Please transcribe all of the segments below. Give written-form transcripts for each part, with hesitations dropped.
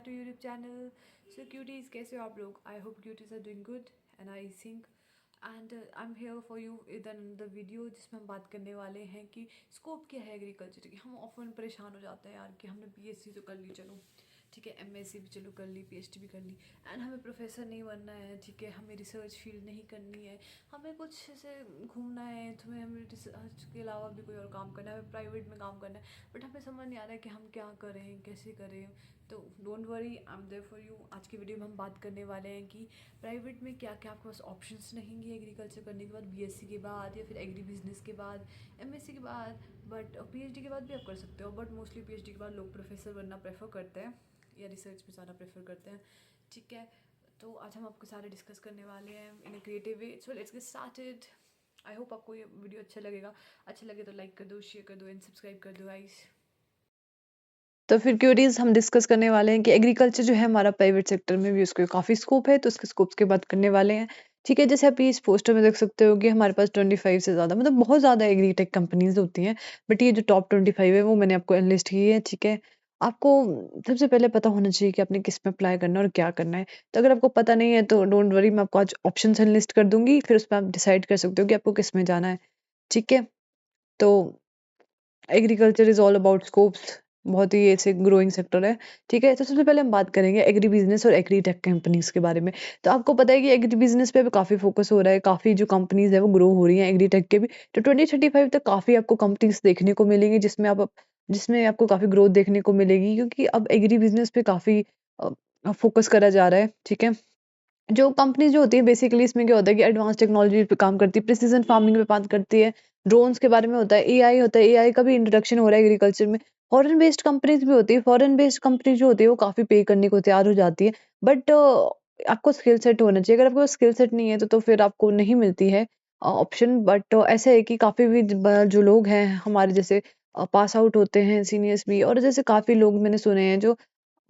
Back to YouTube channel. So cuties, कैसे हो आप लोग? I hope cuties are doing good and I think and I am here for you in the video, जिसमें हम बात करने वाले हैं कि स्कोप क्या है एग्रीकल्चर की। हम ऑफन परेशान हो जाते हैं यार कि हमने बीएससी तो कर ली, चलो ठीक है, एमएससी भी चलो कर ली, पीएचडी भी कर ली, एंड हमें प्रोफेसर नहीं बनना है, ठीक है, हमें रिसर्च फील्ड नहीं करनी है, हमें कुछ ऐसे घूमना है, तुम्हें हमें रिसर्च के अलावा भी कोई और काम करना है, हमें प्राइवेट में काम करना है, बट हमें समझ नहीं आ रहा है कि हम क्या करें, कैसे करें। तो don't worry, I am there for you. आज की वीडियो में हम बात करने वाले हैं कि प्राइवेट में क्या क्या आपके पास ऑप्शंस रहेंगे एग्रीकल्चर करने के बाद, बीएससी के बाद या फिर एग्री बिजनेस के बाद, एमएससी के बाद, बट पीएचडी के बाद भी आप कर सकते हो, बट मोस्टली पीएचडी के बाद लोग प्रोफेसर बनना प्रेफर करते हैं या रिसर्च में ज़्यादा प्रेफर करते हैं, ठीक है। तो आज हम आपको सारे डिस्कस करने वाले हैं in a creative way. So let's get started. I hope आपको ये वीडियो अच्छा लगेगा। अच्छा लगे तो लाइक कर दो, शेयर कर दो एंड सब्सक्राइब कर दो गाइस। तो फिर क्यूरीज हम डिस्कस करने वाले हैं कि एग्रीकल्चर जो है हमारा प्राइवेट सेक्टर में भी उसको काफ़ी स्कोप है, तो उसके स्कोप्स की बात करने वाले हैं। ठीक है, जैसे आप इस पोस्टर में देख सकते हो कि हमारे पास 25 से ज़्यादा मतलब बहुत ज़्यादा एग्रीटेक कंपनीज होती हैं, बट ये जो टॉप 25 है वो मैंने आपको लिस्ट की है। ठीक है, आपको सबसे पहले पता होना चाहिए कि आपने किस में अप्लाई करना है और क्या करना है। तो अगर आपको पता नहीं है तो डोंट वरी, मैं आपको आज ऑप्शन लिस्ट कर दूंगी, फिर उसमें आप डिसाइड कर सकते हो कि आपको किस में जाना है। ठीक है, तो agriculture is all about scopes, बहुत ही ऐसे ग्रोइंग सेक्टर है। ठीक है, तो सबसे पहले हम बात करेंगे एग्री बिजनेस और एग्री टेक कंपनीज के बारे में। तो आपको पता है कि एग्री बिजनेस पे भी काफ़ी फोकस हो रहा है, काफ़ी जो कंपनीज है वो ग्रो हो रही हैं एग्री टेक के भी। तो 2035 तक काफ़ी आपको कंपनीज देखने को मिलेंगी जिसमें आपको काफ़ी ग्रोथ देखने को मिलेगी, क्योंकि अब एग्री बिजनेस पे काफ़ी फोकस करा जा रहा है। ठीक है, जो कंपनी जो होती है बेसिकली इसमें क्या होता है कि एडवांस टेक्नोलॉजी पे काम करती है, प्रिसीजन फार्मिंग पे बात करती है, ड्रोन्स के बारे में होता है, एआई होता है, एआई का भी इंट्रोडक्शन हो रहा है एग्रीकल्चर में। फॉरेन बेस्ड कंपनीज भी होती है, फॉरेन बेस्ड कंपनी जो होती है वो काफ़ी पे करने को तैयार हो जाती है, बट आपको स्किल सेट होना चाहिए। अगर आपको स्किल सेट नहीं है तो फिर आपको नहीं मिलती है ऑप्शन। बट ऐसा है कि काफ़ी भी जो लोग हैं हमारे जैसे पास आउट होते हैं सीनियर्स भी, और जैसे काफ़ी लोग मैंने सुने हैं जो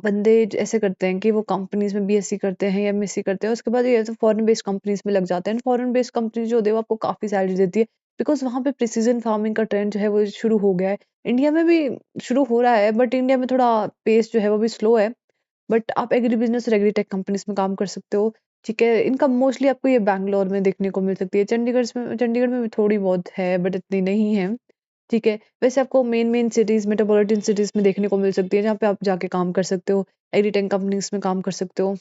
बंदे ऐसे करते हैं कि वो कंपनीज में बीएससी करते हैं या एमएससी करते हैं, उसके बाद ये तो फॉरेन बेस्ड कंपनीज में लग जाते हैं। फॉरेन बेस्ड कंपनी जो होती है वो आपको काफ़ी सैलरी देती है, बिकॉज़ वहाँ पे प्रिसिजन फार्मिंग का ट्रेंड जो है वो शुरू हो गया है। इंडिया में भी शुरू हो रहा है, बट इंडिया में थोड़ा पेस जो है वो भी स्लो है। बट आप एग्री बिजनेस और एग्री टेक कंपनीज में काम कर सकते हो। ठीक है, इनकम मोस्टली आपको ये बैंगलोर में देखने को मिल सकती है, चंडीगढ़ में भी थोड़ी बहुत है बट इतनी नहीं है। ठीक है, वैसे आपको मेन सिटीज़, मेट्रोपॉलिटन सिटीज़ में देखने को मिल सकती है, जहाँ पे आप जाके काम कर सकते हो, एग्रीटेक कंपनीज़ में काम कर सकते हो।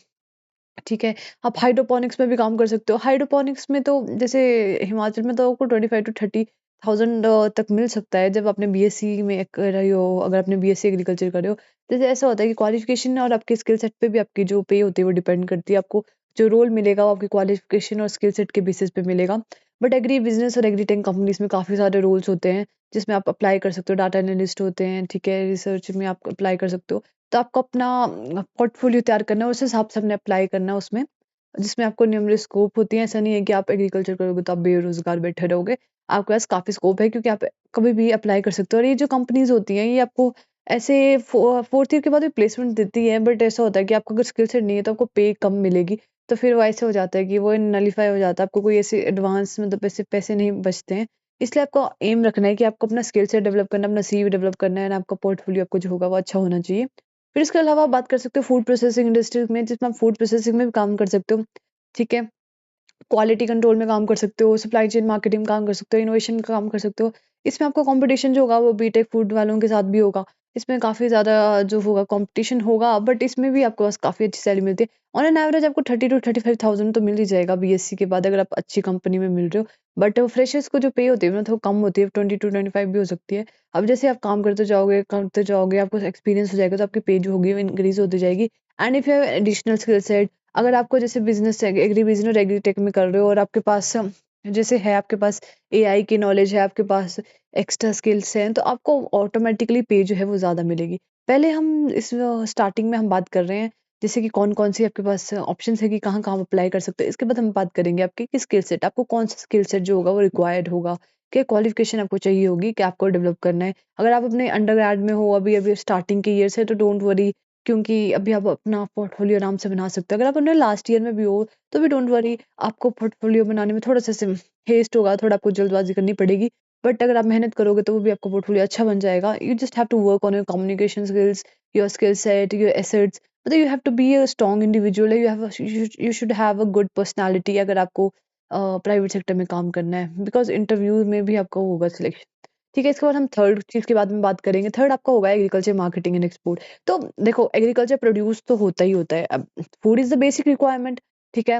ठीक है, आप हाइड्रोपोनिक्स में भी काम कर सकते हो। हाइड्रोपोनिक्स में तो जैसे हिमाचल में तो आपको 25 टू 30,000 तक मिल सकता है, जब आपने बीएससी में कर रहे हो, अगर आपने बीएससी एग्रीकल्चर कर रहे हो। जैसे ऐसा होता है कि क्वालिफ़िकेशन और आपके स्किल सेट पे भी आपकी जो पे होती है वो डिपेंड करती है। आपको जो रोल मिलेगा वो आपकी क्वालिफ़िकेशन और स्किल सेट के बेसिस पे मिलेगा। बट एग्री बिज़नेस और एग्रीटेक कंपनीज़ में काफ़ी सारे रोल्स होते हैं, जिसमें आप अप्लाई कर सकते हो। डाटा एनालिस्ट होते हैं, ठीक है, रिसर्च में आप अप्लाई कर सकते हो। तो आपको अपना पोर्टफोलियो तैयार करना है, उस हिसाब से हमने अप्लाई करना है उसमें, जिसमें आपको न्यूमरस स्कोप होती है। ऐसा नहीं है कि आप एग्रीकल्चर करोगे तो आप बेरोज़गार बैठे रहोगे। आपके पास काफ़ी स्कोप है, क्योंकि आप कभी भी अप्लाई कर सकते हो। और ये जो कंपनीज़ होती हैं ये आपको ऐसे 4th ईयर के बाद भी प्लेसमेंट देती है, बट ऐसा होता है कि आपका अगर स्किल सेट नहीं है तो आपको पे कम मिलेगी। तो फिर वो ऐसे हो जाता है कि वो नलीफाई हो जाता है, आपको कोई ऐसे एडवांस मतलब ऐसे पैसे नहीं बचते हैं। इसलिए आपको एम रखना है कि आपको अपना स्किल सेट डेवलप करना है, अपना सीवी डेवलप करना है, एंड आपका पोर्टफोलियो आपको जो होगा वो अच्छा होना चाहिए। फिर इसके अलावा आप बात कर सकते हो फूड प्रोसेसिंग इंडस्ट्री में, जिसमें आप फूड प्रोसेसिंग में भी काम कर सकते हो। ठीक है, क्वालिटी कंट्रोल में काम कर सकते हो, सप्लाई चेन मार्केटिंग में काम कर सकते हो, इनोवेशन का काम कर सकते हो। इसमें आपका कॉम्पिटिशन जो होगा वो बीटेक फूड वालों के साथ भी होगा। इसमें काफ़ी ज़्यादा जो होगा कॉम्पिटिशन होगा, बट इसमें भी आपके पास काफ़ी अच्छी सैलरी मिलती है। ऑन एन एवरेज आपको 30 टू 35,000 तो मिल ही जाएगा बीएससी के बाद, अगर आप अच्छी कंपनी में मिल रहे हो। बट फ्रेशर्स को जो पे होती है ना थोड़ा कम होती है, 20 टू 25 भी हो सकती है। अब जैसे आप काम करते जाओगे, आपको एक्सपीरियंस हो जाएगा, तो आपकी पे जो होगी वो इंक्रीज़ होती जाएगी। And if you have additional skill set, अगर आपको जैसे बिज़नेस एग्री बिज़नेस और एग्री टेक में कर रहे हो और आपके पास जैसे है, आपके पास एआई की नॉलेज है, आपके पास एक्स्ट्रा स्किल्स हैं, तो आपको ऑटोमेटिकली पे जो है वो ज़्यादा मिलेगी। पहले हम इस स्टार्टिंग में हम बात कर रहे हैं जैसे कि कौन-कौन सी आपके पास ऑप्शंस है कि कहाँ-कहाँ आप अप्लाई कर सकते हो। इसके बाद हम बात करेंगे आपके कि स्किल सेट, आपको कौन-सा स्किल सेट जो होगा वो रिक्वायर्ड होगा, क्या क्वालिफ़िकेशन आपको चाहिए होगी, क्या आपको डेवलप करना है। अगर आप अपने अंडरग्रेड में हो, अभी-अभी स्टार्टिंग के ईयर से, तो डोंट वरी, क्योंकि अभी आप अपना पोर्टफोलियो आराम से बना सकते हो। अगर आप अपने लास्ट ईयर में भी हो, तो भी डोंट वरी, आपको पोर्टफोलियो बनाने में थोड़ा-सा हेस्ट होगा, थोड़ा आपको जल्दबाज़ी करनी पड़ेगी। बट अगर आप मेहनत करोगे तो वो भी आपका पोर्टफोलियो अच्छा बन जाएगा। You just have to work on your communication skills, your skill set, your assets. मतलब you have to be a strong individual, you should have a good personality अगर आपको प्राइवेट सेक्टर में काम करना है, बिकॉज इंटरव्यू में भी आपका होगा सिलेक्शन। ठीक है, इसके बाद हम थर्ड चीज़ के बाद में बात करेंगे। थर्ड आपका होगा एग्रीकल्चर मार्केटिंग एंड एक्सपोर्ट। तो देखो एग्रीकल्चर प्रोड्यूस तो होता ही होता है, अब food is the basic requirement, ठीक है?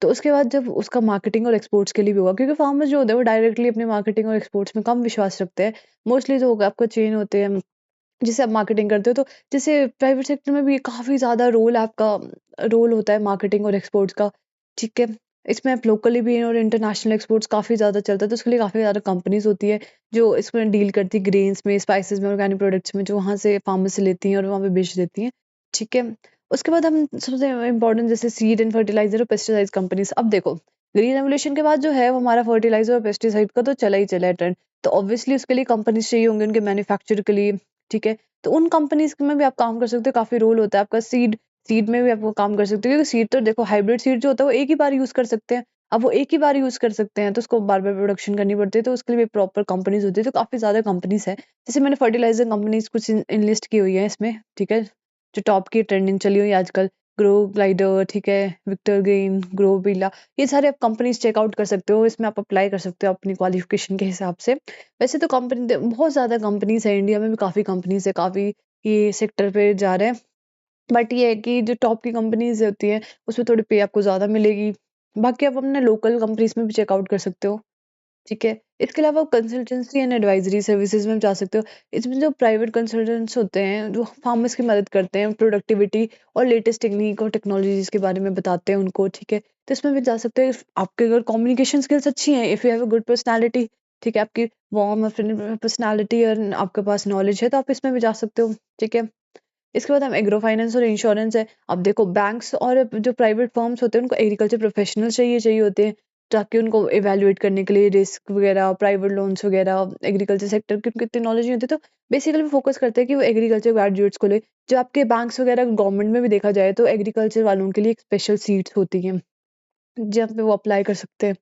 तो उसके बाद जब उसका मार्केटिंग और एक्सपोर्ट्स के लिए भी होगा, क्योंकि फार्मर्स जो होते हैं वो डायरेक्टली अपने मार्केटिंग और एक्सपोर्ट्स में कम विश्वास रखते हैं। मोस्टली जो होगा आपका चेन होते हैं जिससे आप मार्केटिंग करते हो, तो जैसे प्राइवेट सेक्टर में भी काफ़ी ज़्यादा रोल आपका रोल होता है मार्केटिंग और एक्सपोर्ट्स का, ठीक है? इसमें आप लोकली भी हैं और इंटरनेशनल एक्सपोर्ट्स काफ़ी ज़्यादा चलता है, तो उसके लिए काफ़ी ज़्यादा कंपनीज़ होती है, जो इसमें डील करती है ग्रेन्स में, स्पाइसेस में, ऑर्गेनिक प्रोडक्ट्स में, जो वहाँ से फार्मर से लेती हैं और वहाँ पे बेच देती हैं, ठीक है? उसके बाद हम सबसे इम्पोर्टेंट जैसे सीड एंड फर्टिलाइज़र और पेस्टिसाइड कंपनीज़। अब देखो, ग्रीन रेवोल्यूशन के बाद जो है वो हमारा फर्टिलाइज़र और पेस्टिसाइड का तो चला ही चला है ट्रेंड, तो ऑब्वियसली उसके लिए कंपनीज़ चाहिए होंगे उनके मैन्युफैक्चर के लिए, ठीक है? तो उन कंपनीज़ में भी आप काम कर सकते हो, काफ़ी रोल होता है आपका। सीड सीड में भी आप वो काम कर सकते हो, क्योंकि सीड तो देखो हाइब्रिड सीड जो होता है वो एक ही बार यूज़ कर सकते हैं। अब वो एक ही बार यूज़ कर सकते हैं तो उसको बार-बार प्रोडक्शन करनी पड़ती है, तो उसके लिए भी प्रॉपर कंपनीज़ होती है, तो काफ़ी ज़्यादा कंपनीज़ हैं। जैसे मैंने फर्टिलाइज़र कंपनीज़ कुछ इनलिस्ट की हुई है इसमें, ठीक है? जो टॉप की ट्रेंडिंग चली हुई है आजकल, ग्रो ग्लाइडर, ठीक है? विक्टर ग्रीन, ग्रोविला, ये सारे आप कंपनीज़ चेकआउट कर सकते हो, इसमें आप अप्लाई कर सकते हो अपनी क्वालिफ़िकेशन के हिसाब से। वैसे तो कंपनी बहुत ज़्यादा कंपनीज़ हैं, इंडिया में भी काफ़ी कंपनीज़ है, काफ़ी ये सेक्टर पे जा रहे हैं। बट ये है कि जो टॉप की कंपनीज़ होती हैं, उसमें थोड़ी पे आपको ज़्यादा मिलेगी। बाकी आप अपने लोकल कंपनीज़ में भी चेकआउट कर सकते हो, ठीक है? इसके अलावा कंसल्टेंसी एंड एडवाइज़री सर्विसेज़ में जा सकते हो। इसमें जो प्राइवेट कंसल्टेंट्स होते हैं, जो फार्मर्स की मदद करते हैं, प्रोडक्टिविटी और लेटेस्ट टेक्नीक और टेक्नोलॉजीज़ के बारे में बताते हैं उनको, ठीक है? तो इसमें भी जा सकते हो। इफ आपके अगर कम्युनिकेशन स्किल्स अच्छी हैं, if you have a good personality, ठीक है? आपकी वार्म और फ्रेंडली पर्सनैलिटी और आपके पास नॉलेज है, तो आप इसमें भी जा सकते हो, ठीक है? इसके बाद हम एग्रो फाइनेंस और इंश्योरेंस है। अब देखो बैंक्स और जो प्राइवेट फर्म्स होते हैं उनको एग्रीकल्चर प्रोफेशनल चाहिए होते हैं, ताकि उनको इवैल्यूएट करने के लिए रिस्क वगैरह, प्राइवेट लोन्स वगैरह, एग्रीकल्चर सेक्टर की उनको इतनी नॉलेज नहीं होती, तो बेसिकली वो फोकस करते हैं कि वो एग्रीकल्चर ग्रेजुएट्स को ले। जो आपके बैंक्स वगैरह गवर्नमेंट में भी देखा जाए तो एग्रीकल्चर वालों के लिए एक स्पेशल सीट्स होती हैं, जहाँ पे वो अप्लाई कर सकते हैं,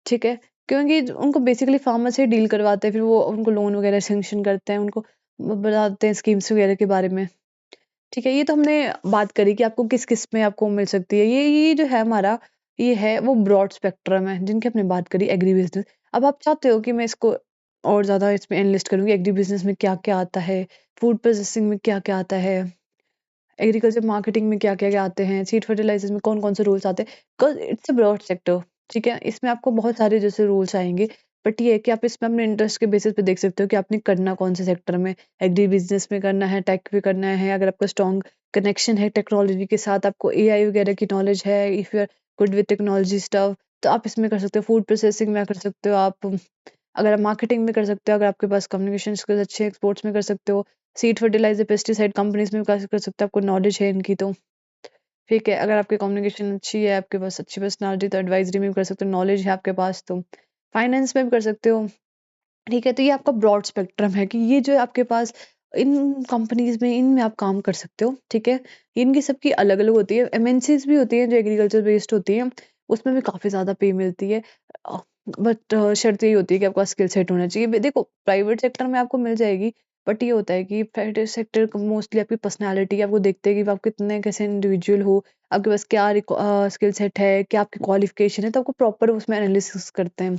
ठीक है? क्योंकि उनको बेसिकली फार्मर से डील करवाते हैं, फिर वो उनको लोन वगैरह सैंक्शन करते हैं, उनको बताते हैं स्कीम्स वगैरह के बारे में। ठीक है, ये तो हमने बात करी कि आपको किस-किस में आपको मिल सकती है। ये जो है हमारा, ये है वो ब्रॉड स्पेक्ट्रम है, जिनकी हमने बात करी एग्री बिज़नेस। अब आप चाहते हो कि मैं इसको और ज़्यादा इसमें एनलिस्ट करूँ कि एग्री बिज़नेस में क्या-क्या आता है, फूड प्रोसेसिंग में क्या-क्या आता है, एग्रीकल्चर मार्केटिंग में क्या-क्या आते हैं, सीड फर्टिलाइज़र्स में कौन-कौन से रूल्स आते हैं। 'Cause it's a broad sector, ठीक है? इसमें आपको बहुत सारे जैसे रूल्स आएँगे, बट ये है कि आप इसमें अपने इंटरेस्ट के बेसिस पे देख सकते हो कि आपने करना कौन से सेक्टर में, एग्री बिज़नेस में करना है, टेक में करना है, अगर आपका स्ट्रॉन्ग कनेक्शन है टेक्नोलॉजी के साथ, आपको एआई वगैरह की नॉलेज है, if you are good with technology stuff, तो आप इसमें कर सकते हो। फूड प्रोसेसिंग में कर सकते हो आप, अगर आप मार्केटिंग में कर सकते हो, अगर आपके पास कम्युनिकेशन स्किल्स अच्छे हैं, एक्सपोर्ट्स में कर सकते हो, सीड फर्टिलाइज़र, पेस्टिसाइड कंपनीज़ में कर सकते हो, आपको नॉलेज है इनकी तो, ठीक है। अगर आपकी कम्युनिकेशन अच्छी है, आपके पास अच्छी पर्सनैलिटी, तो एडवाइज़री में भी कर सकते हो, नॉलेज है आपके पास तो, फाइनेंस में भी कर सकते हो, ठीक है। तो ये आपका ब्रॉड स्पेक्ट्रम है कि ये जो है आपके पास इन कंपनीज़ में, इनमें आप काम कर सकते हो, ठीक है। इनकी सबकी अलग-अलग होती है, एमएनसीज़ भी होती हैं जो एग्रीकल्चर बेस्ड होती हैं, उसमें भी काफ़ी ज़्यादा पे मिलती है। अ, बट शर्त यही होती है कि आपका स्किल सेट होना चाहिए। देखो प्राइवेट सेक्टर में आपको मिल जाएगी, बट ये होता है कि प्राइवेट सेक्टर को मोस्टली आपकी पर्सनैलिटी आपको देखते हैं कि आप कितने कैसे इंडिविजुअल हो, आपके पास क्या स्किल सेट है, क्या आपकी क्वालिफ़िकेशन है, तो आपको प्रॉपर उसमें एनालिसिस करते हैं।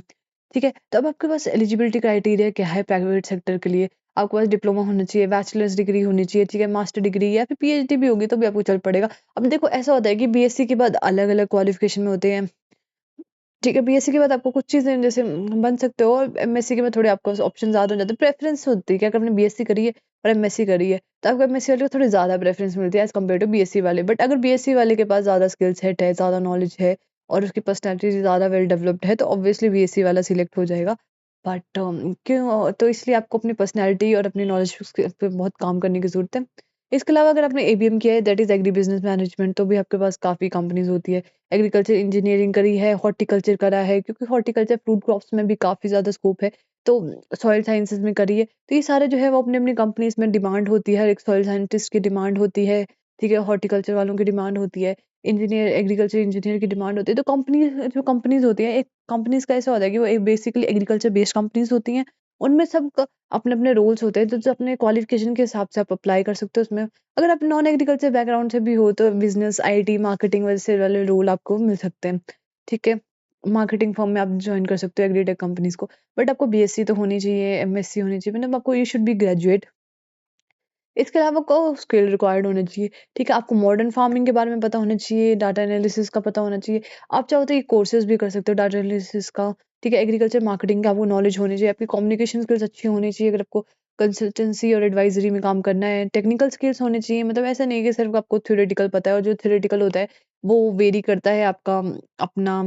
ठीक है? तो अब आपके पास एलिजिबिलिटी क्राइटेरिया क्या है प्राइवेट सेक्टर के लिए? आपके पास डिप्लोमा होना चाहिए, बैचलर्स डिग्री होनी चाहिए, ठीक है? मास्टर डिग्री या फिर पीएचडी भी होगी तो भी आपको चल पड़ेगा। अब देखो ऐसा होता है कि बीएससी के बाद अलग-अलग क्वालिफ़िकेशन में होते हैं। ठीक है, बीएससी के बाद आपको कुछ चीज़ें जैसे बन सकते हो, और एमएससी के बाद थोड़े आपको ऑप्शन ज़्यादा हो जाते हैं। प्रेफ़रेंस होती है कि अगर आपने बीएससी करी है और एमएससी करी है, तो आपको एमएससी वाले को थोड़ी ज़्यादा प्रेफ़रेंस मिलती है एज़ कम्पेयर टू बीएससी वाले। बट अगर बीएससी वाले के पास ज़्यादा स्किल सेट है, ज़्यादा नॉलेज है और उसकी पर्सनैलिटी ज़्यादा वेल डेवलप्ड है, तो ऑब्वियसली बीएससी वाला सिलेक्ट हो जाएगा। बट क्यों, तो इसलिए आपको अपनी पर्सनैलिटी और अपनी नॉलेज पे बहुत काम करने की ज़रूरत है। इसके अलावा अगर आपने एबीएम किया है, that is agribusiness management, तो भी आपके पास काफ़ी कंपनीज़ होती है। एग्रीकल्चर इंजीनियरिंग करी है, हॉर्टिकल्चर करा है, क्योंकि हॉर्टिकल्चर फ्रूट क्रॉप्स में भी काफ़ी ज़्यादा स्कोप है, तो सॉइल साइंसेज़ में करी है। तो ये सारे जो है वो अपनी-अपनी कंपनीज़ में डिमांड होती है, हर एक सॉइल साइंटिस्ट की डिमांड होती है, ठीक है? हॉर्टिकल्चर वालों की डिमांड होती है, एग्रीकल्चर इंजीनियर की डिमांड होती है। तो कंपनीज़ होती हैं, एक कंपनीज़ का ऐसा होता है कि वो एक बेसिकली एग्रीकल्चर बेस्ड कंपनीज़ होती हैं, उनमें सब अपने-अपने रोल्स होते हैं, तो जो अपने क्वालिफ़िकेशन के हिसाब से आप अप्लाई कर सकते हो उसमें। अगर आप नॉन एग्रीकल्चर बैकग्राउंड से भी हो तो बिज़नेस, आईटी, मार्केटिंग वैसे वाले रोल आपको मिल सकते हैं, ठीक है? मार्केटिंग फर्म में आप जॉइन कर सकते हो एग्रीटेक कंपनीज़ को। बट आपको बीएससी तो होनी चाहिए, एमएससी होनी चाहिए, मतलब आपको यू शुड बी ग्रेजुएट। इसके अलावा को स्किल रिक्वायर्ड होने चाहिए, ठीक है? आपको मॉडर्न फार्मिंग के बारे में पता होना चाहिए, डाटा एनालिसिस का पता होना चाहिए। आप चाहो तो ये कोर्सेज़ भी कर सकते हो डाटा एनालिसिस का, ठीक है? एग्रीकल्चर मार्केटिंग का आपको नॉलेज होनी चाहिए, आपकी कम्युनिकेशन स्किल्स अच्छी होनी चाहिए अगर आपको कंसल्टेंसी और एडवाइज़री में काम करना है। टेक्निकल स्किल्स होने चाहिए, मतलब ऐसा नहीं है कि सिर्फ़ आपको थ्योरेटिकल पता है, और जो थ्योरेटिकल होता है, वो वेरी करता है आपका अपना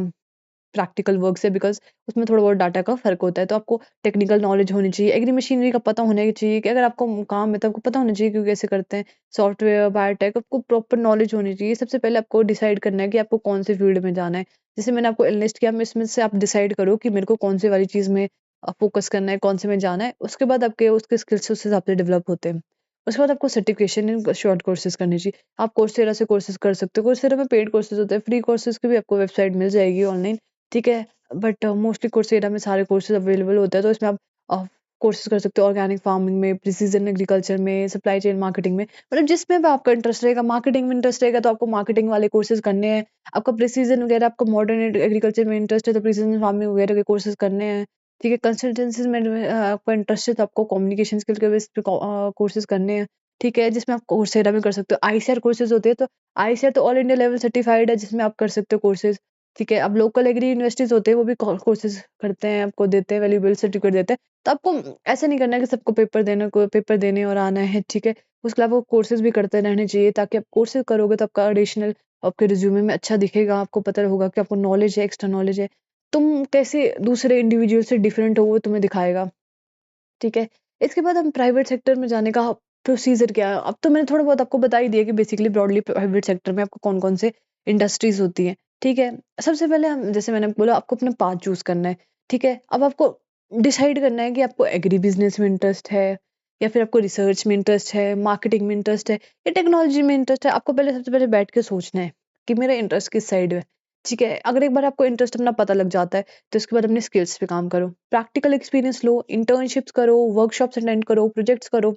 प्रैक्टिकल वर्क से, बिकॉज़ उसमें थोड़ा बहुत डाटा का फ़र्क होता है। तो आपको टेक्निकल नॉलेज होनी चाहिए, एग्री मशीनरी का पता होना चाहिए कि अगर आपको काम है तो आपको पता होना चाहिए कि कैसे करते हैं। सॉफ्टवेयर, बायोटेक, आपको प्रॉपर नॉलेज होनी चाहिए। सबसे पहले आपको डिसाइड करना है कि आपको कौन से फ़ील्ड में जाना है। जैसे मैंने आपको एनालिस्ट किया, मैं इसमें से आप डिसाइड करो कि मेरे को कौन से वाली चीज़ में फ़ोकस करना है, कौन से में जाना है। उसके बाद आपके उसके स्किल्स उस हिसाब से डेवलप होते हैं। उसके बाद आपको सर्टिफ़िकेशन इन शॉर्ट कोर्सेज़ करनी चाहिए। आप कोर्सेरा से कोर्सेज़ कर सकते हो। कोर्सेरा में पेड कोर्सेज़ होते हैं, फ्री कोर्सेज़ की भी आपको वेबसाइट मिल जाएगी ऑनलाइन, ठीक है? बट मोस्टली कोर्सेरा में सारे कोर्सेज़ अवेलेबल होते हैं, तो इसमें आप अ, कोर्सेज़ कर सकते हो ऑर्गेनिक फार्मिंग में, प्रिसिजन एग्रीकल्चर में, सप्लाई चेन मार्केटिंग में, मतलब जिसमें भी आपका इंटरेस्ट रहेगा। मार्केटिंग में इंटरेस्ट रहेगा तो आपको मार्केटिंग वाले कोर्सेज़ करने हैं। आपका प्रिसिजन वगैरह, आपको मॉडर्न एग्रीकल्चर में इंटरेस्ट है तो प्रिसिजन फार्मिंग वगैरह के कोर्सेज़ करने हैं, ठीक है? कंसल्टेंसीज़ में आपका इंटरेस्ट है तो आपको कम्युनिकेशन स्किल के बेस पे कोर्सेज़ करने हैं, ठीक है? जिसमें आप कोर्सेरा में कर सकते हो। आईसीआर कोर्सेज़ होते हैं, तो आईसीआर तो ऑल इंडिया लेवल सर्टिफाइड है, जिसमें आप कर सकते हो कोर्सेज़। ठीक है, अब लोकल एग्री यूनिवर्सिटीज़ होते हैं, वो भी कोर्सेज़ करते हैं, आपको देते हैं, वैल्यूएबल सर्टिफिकेट देते हैं। तो आपको ऐसा नहीं करना है कि सबको पेपर देने और आना है, ठीक है? उसके अलावा कोर्सेज़ भी करते रहने चाहिए, ताकि आप कोर्सेज़ करोगे तो आपका एडिशनल आपके रिज़्यूमे में अच्छा दिखेगा, आपको पता होगा कि आपको नॉलेज है, एक्स्ट्रा नॉलेज है। तुम कैसे दूसरे इंडिविजुअल से डिफरेंट हो, वो तुम्हें दिखाएगा। ठीक है। इसके बाद हम प्राइवेट सेक्टर में जाने का प्रोसीजर क्या है? अब तो मैंने थोड़ा बहुत आपको बता ही दिया कि बेसिकली ब्रॉडली प्राइवेट सेक्टर में आपको कौन-कौन से इंडस्ट्रीज़ होती हैं, ठीक है? सबसे पहले हम जैसे मैंने बोला आपको अपना पाथ चूज़ करना है, ठीक है? अब आपको डिसाइड करना है कि आपको एग्री बिज़नेस में इंटरेस्ट है या फिर आपको रिसर्च में इंटरेस्ट है, मार्केटिंग में इंटरेस्ट है या टेक्नोलॉजी में इंटरेस्ट है। आपको पहले सबसे पहले बैठ के सोचना है कि मेरा इंटरेस्ट किस साइड में है, ठीक है? अगर एक बार आपको इंटरेस्ट अपना पता लग जाता है तो उसके बाद अपने स्किल्स पे काम करो। प्रैक्टिकल एक्सपीरियंस लो, इंटर्नशिप्स करो, वर्कशॉप्स अटेंड करो, प्रोजेक्ट्स करो,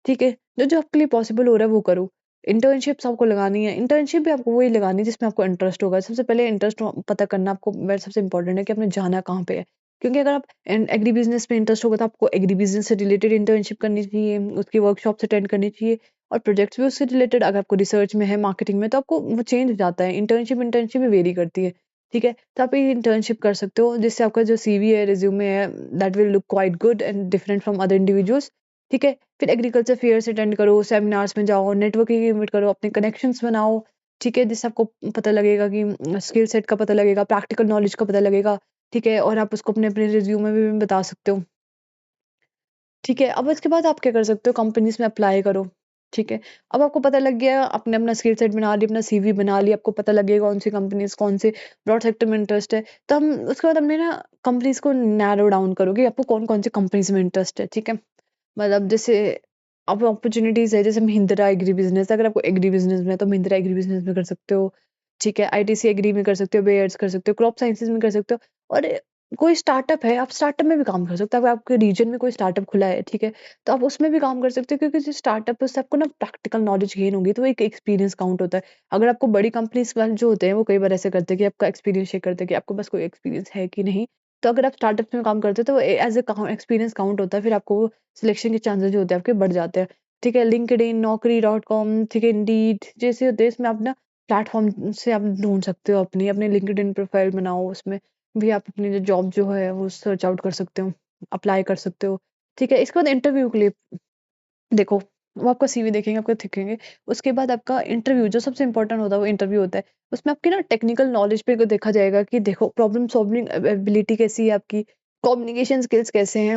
ठीक है? जो-जो आपके लिए पॉसिबल हो रहा है वो करो। इंटर्नशिप्स आपको लगानी है, इंटर्नशिप भी आपको वही लगानी है जिसमें आपको इंटरेस्ट होगा। सबसे पहले इंटरेस्ट पता करना आपको सबसे इम्पोर्टेंट है कि आपने जाना कहाँ पे है। क्योंकि अगर आप एग्री बिज़नेस में इंटरेस्ट होगा तो आपको एग्री बिज़नेस से रिलेटेड इंटर्नशिप करनी चाहिए, उसकी वर्कशॉप्स अटेंड करनी चाहिए और प्रोजेक्ट्स भी उससे रिलेटेड। अगर आपको रिसर्च में है, मार्केटिंग में, तो आपको वो चेंज हो जाता है। इंटर्नशिप भी वेरी करती है, ठीक है? तो आप ये इंटर्नशिप कर सकते हो जिससे आपका जो सीवी है, रिज्यूमे है, that will look quite good and different from other individuals, ठीक है? फिर एग्रीकल्चर फेयर्स अटेंड करो, सेमिनार्स में जाओ, नेटवर्किंग इवेंट करो, अपने कनेक्शंस बनाओ, ठीक है? जिससे आपको पता लगेगा कि स्किल सेट का पता लगेगा, प्रैक्टिकल नॉलेज का पता लगेगा, ठीक है? और आप उसको अपने-अपने रिज्यूमे में भी बता सकते हो। ठीक है, अब इसके बाद आप क्या कर सकते हो, कंपनीज़ में अप्लाई करो, ठीक है। अब आपको पता लग गया, आपने अपना स्किल सेट बना लिया, अपना सीवी बना लिया, आपको पता लग गया कौन सी कंपनीज़, कौन से ब्रॉड सेक्टर में इंटरेस्ट है। तो हम उसके बाद हमने ना कंपनीज़ को नैरो डाउन करो कि आपको कौन-कौन सी कंपनीज़ में इंटरेस्ट है, ठीक है। मतलब जैसे अब अपॉर्च्युनिटीज़ है, जैसे महिंद्रा एग्री बिज़नेस, अगर आपको एग्री बिज़नेस में है, तो महिंद्रा एग्री बिज़नेस में कर सकते हो, ठीक है। आईटीसी एग्री में कर सकते हो, बेयर्स कर सकते हो, क्रॉप साइंसेज़ में कर सकते हो और कोई स्टार्टअप है, आप स्टार्टअप में भी काम कर सकते हो। अगर आपके रीजन में कोई स्टार्टअप खुला है, ठीक है, तो आप उसमें भी काम कर सकते हो क्योंकि जो स्टार्टअप है, उससे आपको ना प्रैक्टिकल नॉलेज गेन होगी, तो वो एक एक्सपीरियंस काउंट होता है। अगर आपको बड़ी कंपनीज़ वाले जो होते हैं, वो कई बार ऐसे करते हैं कि आपका एक्सपीरियंस चेक करते हैं कि आपके पास कोई एक्सपीरियंस है कि नहीं। तो अगर आप स्टार्टअप्स में काम करते हो, तो एज़ अ एक्सपीरियंस काउंट होता है, फिर आपको सिलेक्शन के चांसेस जो होते हैं आपके बढ़ जाते हैं। ठीक है, लिंक्डइन, नौकरी.com, ठीक है, इंडीड जैसे होते हैं, इसमें आप ना प्लेटफ़ॉर्म से आप ढूँढ सकते हो अपनी लिंक्डइन प्रोफ़ाइल बनाओ, उसमें भी आप अपनी जो जॉब जो है वो सर्च आउट कर सकते हो, अप्लाई कर सकते हो। ठीक है, इसके बाद इंटरव्यू के लिए देखो, वो आपका सीवी देखेंगे, आपको देखेंगे, उसके बाद आपका इंटरव्यू जो सबसे इम्पोर्टेंट होता है वो इंटरव्यू होता है। उसमें आपकी ना टेक्निकल नॉलेज पे देखा जाएगा कि देखो प्रॉब्लम सॉल्विंग एबिलिटी कैसी है आपकी, कम्युनिकेशन स्किल्स कैसे हैं।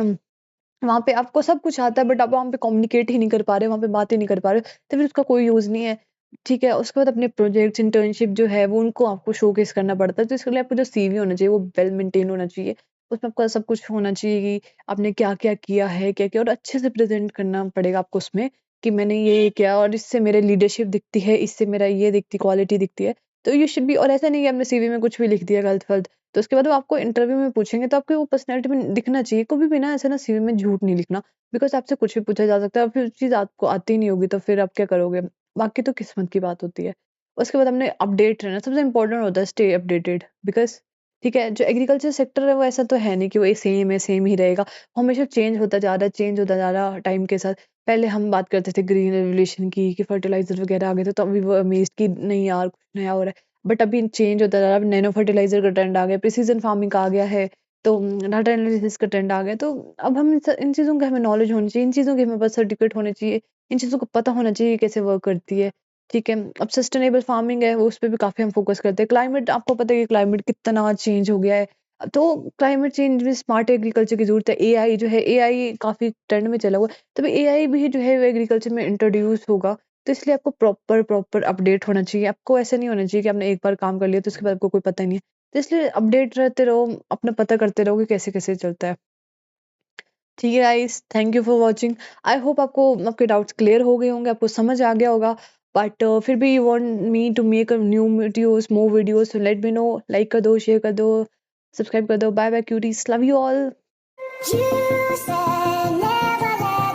वहाँ पे आपको सब कुछ आता है बट आप वहाँ पे कम्युनिकेट ही नहीं कर पा रहे, वहाँ पे बात ही नहीं कर पा रहे, तो फिर उसका कोई यूज़ नहीं है। ठीक है? उसके बाद अपने प्रोजेक्ट्स, इंटर्नशिप जो है वो उनको आपको शोकेस करना पड़ता है, तो इसके लिए आपका जो सीवी होना चाहिए वो वेल मेंटेन होना चाहिए। उसमें आपका सब कुछ होना चाहिए कि आपने क्या-क्या किया है, क्या-क्या और अच्छे से प्रेज़ेंट करना पड़ेगा आपको उसमें कि मैंने ये किया और इससे मेरे लीडरशिप दिखती है, इससे मेरा ये दिखती क्वालिटी दिखती है। तो यू शुड बी और ऐसा नहीं है आपने सीवी में कुछ भी लिख दिया गलत-फलत, तो उसके बाद वो आपको इंटरव्यू में पूछेंगे तो आपकी वो पर्सनैलिटी में दिखना चाहिए। कभी भी ना ऐसे ना सीवी में झूठ नहीं लिखना, बिकॉज़ आपसे कुछ भी पूछा जा सकता है और फिर चीज़ आपको आती नहीं होगी तो फिर आप क्या करोगे? बाकी तो किस्मत की बात होती है। उसके बाद हमने अपडेट रहना सबसे इम्पोर्टेंट होता है, स्टे अपडेटेड, बिकॉज़ ठीक है, जो एग्रीकल्चर सेक्टर है वो ऐसा तो है नहीं कि वो सेम है, सेम ही रहेगा। वो हमेशा चेंज होता जा रहा है, चेंज होता जा रहा है टाइम के साथ। पहले हम बात करते थे ग्रीन रेवोल्यूशन की कि फर्टिलाइज़र वगैरह आ गए थे, तो अभी वो अमेज़्ड कि नहीं यार कुछ नया हो रहा है। बट अभी चेंज होता जा रहा है, अब नैनो फर्टिलाइज़र का ट्रेंड आ गया, प्रिसिजन फार्मिंग का आ गया है, तो डाटा एनालिसिस का ट्रेंड आ गया। तो अब हम इन चीज़ों का हमें नॉलेज होनी चाहिए, इन चीज़ों के हमें पास सर्टिफ़िकेट होने चाहिए, इन चीज़ों को पता होना चाहिए कैसे वर्क करती है। ठीक है, अब सस्टेनेबल फार्मिंग है, वो उस पे भी काफ़ी हम फ़ोकस करते हैं। क्लाइमेट, आपको पता है कि क्लाइमेट कितना चेंज हो गया है। तो क्लाइमेट चेंज में स्मार्ट एग्रीकल्चर की ज़रूरत है। एआई जो है, एआई काफ़ी ट्रेंड में चला हुआ है। तब एआई भी जो है वो एग्रीकल्चर में इंट्रोड्यूस होगा, तो इसलिए आपको प्रॉपर अपडेट होना चाहिए। आपको ऐसा नहीं होना चाहिए कि आपने एक बार काम कर लिया तो उसके बाद आपको कोई पता ही नहीं है। तो इसलिए अपडेट रहते रहो, अपना पता करते रहो कि कैसे-कैसे चलता है। ठीक है guys, thank you for watching. I hope आपको आपके डाउट्स क्लियर हो गए होंगे, आपको समझ आ गया होगा। बट फिर भी you want me to make a new videos, more videos, so let me know. Like कर दो, शेयर कर दो, सब्सक्राइब कर दो। Bye bye cuties, love you all. You said never let